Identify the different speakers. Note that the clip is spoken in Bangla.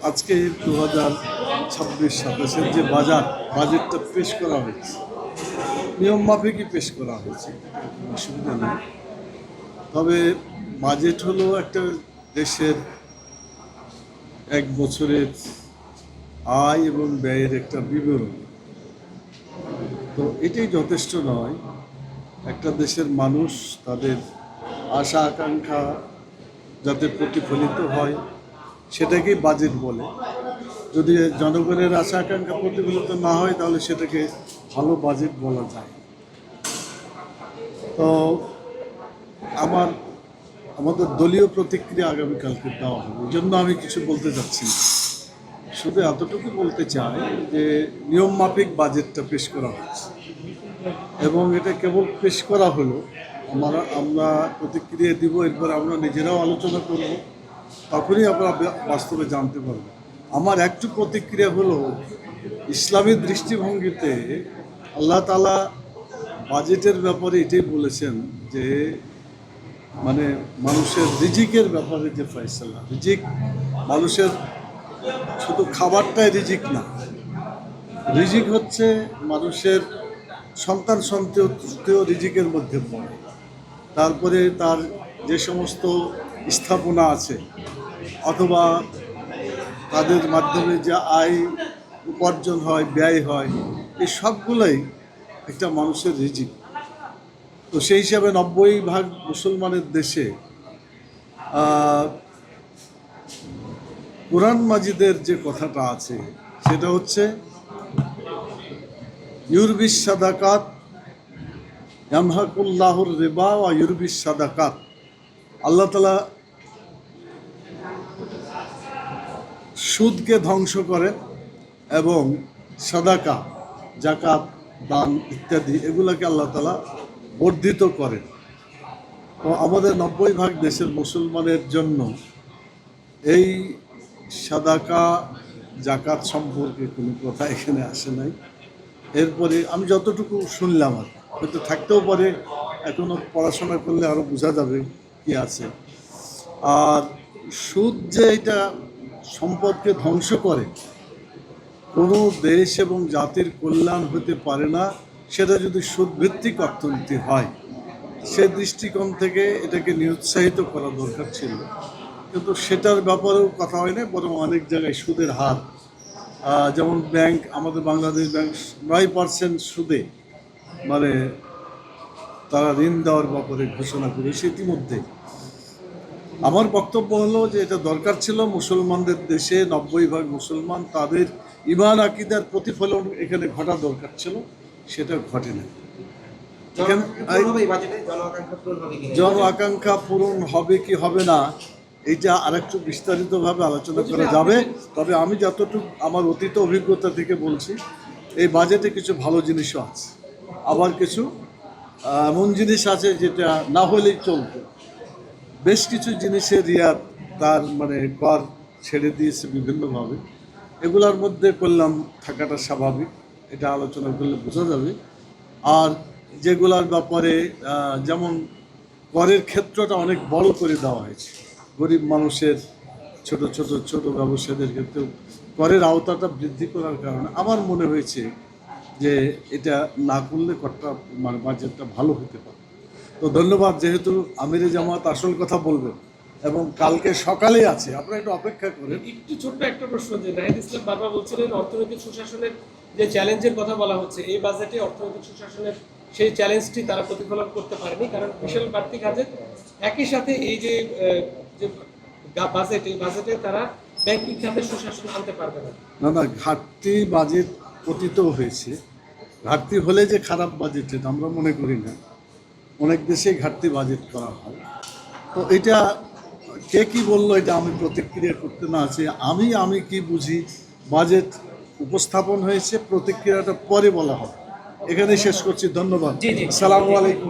Speaker 1: আজকে 2026-27 যে বাজেটটা পেশ করা হয়েছে, নিয়ম মাফিকই পেশ করা হয়েছে, কোনো অসুবিধা নেই। তবে বাজেট হলো একটা দেশের এক বছরের আয় এবং ব্যয়ের একটা বিবরণ। তো এটাই যথেষ্ট নয়। একটা দেশের মানুষ তাদের আশা আকাঙ্ক্ষা যাতে প্রতিফলিত হয় সেটাকেই বাজেট বলে। যদি জনগণের আশা আকাঙ্ক্ষা প্রতিফলিত না হয় তাহলে সেটাকে ভালো বাজেট বলা যায়। তো আমাদের দলীয় প্রতিক্রিয়া আগামীকালকে দেওয়া হবে, এই জন্য আমি কিছু বলতে চাচ্ছি না। শুধু এতটুকু বলতে চাই যে নিয়ম মাফিক বাজেটটা পেশ করা হচ্ছে এবং এটা কেবল পেশ করা হলো। আমরা প্রতিক্রিয়া দিব, এরপর আমরা নিজেরাও আলোচনা করব, তখনই আমরা বাস্তবে জানতে পারব। আমার একটু প্রতিক্রিয়া হলো, ইসলামী দৃষ্টিভঙ্গিতে আল্লাহ তাআলা বাজেটের ব্যাপারে এটাই বলেছেন যে মানে মানুষের রিজিকের ব্যাপারে যে ফয়সালা, রিজিক মানুষের শুধু খাবারটাই রিজিক না, রিজিক হচ্ছে মানুষের সন্তান সন্ততিও রিজিকের মধ্যে পড়ে। তারপরে তার যে সমস্ত স্থাপনা আছে অথবা তাদের মাধ্যমে যে আয় উপার্জন হয়, ব্যয় হয়, এই সবগুলোই একটা মানুষের রিজিক। তো সেই হিসাবে 90% মুসলমানের দেশে কোরআন মাজিদের যে কথাটা আছে সেটা হচ্ছে ইউরবিস সাদাকাত ইয়ামহাকুল্লাহুর রিবা ওয়া ইউরবিস সাদাকাত। আল্লাহ তাআলা সুদকে ধ্বংস করেন এবং সাদাকা, যাকাত, দান ইত্যাদি এগুলোকে আল্লাহ তাআলা বর্ধিত করেন। তো আমাদের 90% দেশের মুসলমানের জন্য এই সাদাকা জাকাত সম্পর্কে কোনো কথা এখানে আসে নাই। এরপরে আমি যতটুকু শুনলাম, আর হয়তো থাকতেও পারে, এখনও পড়াশোনা করলে আরও বোঝা যাবে কি আছে। আর সুদ যে এটা সম্পদকে ধ্বংস করে, কোনো দেশ এবং জাতির কল্যাণ হতে পারে না সেটা যদি সুদভিত্তিক অর্থনীতি হয়। সে দৃষ্টিকোণ থেকে এটাকে নিরুৎসাহিত করা দরকার ছিল, কিন্তু সেটার ব্যাপারেও কথা হয় না। বরং অনেক জায়গায় সুদের হার, যেমন ব্যাংক, আমাদের বাংলাদেশ ব্যাংক 9% সুদে মানে তারা ঋণ দেওয়ার ব্যাপারে ঘোষণা করেছে ইতিমধ্যে। আমার বক্তব্য হলো যে এটা দরকার ছিল মুসলমানদের দেশে, 90% মুসলমান, তাদের ঈমান আকীদার প্রতিফলন এখানে ঘটা দরকার ছিল, সেটা ঘটে না। জন আকাঙ্ক্ষা পূরণ হবে কি হবে না এইটা আরেকটু বিস্তারিতভাবে আলোচনা করা যাবে। তবে আমি যতটুকু আমার অতীত অভিজ্ঞতা থেকে বলছি, এই বাজেটে কিছু ভালো জিনিসও আছে, আবার কিছু এমন জিনিস আছে যেটা না হলেই চলতো। বেশ কিছু জিনিসের রিয়াদ, তার মানে কর ছেড়ে দিয়েছে বিভিন্নভাবে। এগুলোর মধ্যে করলাম থাকাটা স্বাভাবিক, এটা আলোচনা করলে বোঝা যাবে। আর যেগুলার ব্যাপারে যেমন করের ক্ষেত্রটা অনেক বড় করে দেওয়া হয়েছে, গরিব মানুষের, ছোট ব্যবসায়ীদের ক্ষেত্রেও করের আওতাটা বৃদ্ধি করার কারণে আমার মনে হয়েছে যে এটা না করলে করটা মানে বাজেটটা ভালো হতে পারে। তো ধন্যবাদ। যেহেতু আমিরে জামাত আসল কথা বলবেন এবং কালকে সকালে আছে, আপনারা একটু অপেক্ষা করেন।
Speaker 2: একটু ছোট্ট একটা প্রশ্ন, যে নাহিদ ইসলাম বারবার বলছিলেন অর্থনৈতিক সুশাসনের যে চ্যালেঞ্জের কথা বলা হচ্ছে, এই বাজেটে অর্থনৈতিক সুশাসনের সেই চ্যালেঞ্জটি তারা প্রতিফলন করতে পারেনি, কারণ বিশাল বাড়তি কাজে একই সাথে এই যে বাজেট, এই বাজেটে তারা ব্যাংকিং খাতে সুশাসন আনতে পারবে না।
Speaker 1: না, ঘাটতি বাজেট পতিত হয়েছে। ঘাটতি হলে যে খারাপ বাজেট এটা আমরা মনে করি না, অনেক দেশে ঘাটতি বাজেট করা হয়। তো এটা কে কি বললো এটা আমি প্রতিক্রিয়া করতে না আছি। আমি কি বুঝি, বাজেট উপস্থাপন হয়েছে, প্রতিক্রিয়াটা পরে বলা হবে। এখানে শেষ করছি, ধন্যবাদ।
Speaker 2: জি।
Speaker 1: আসসালামু আলাইকুম।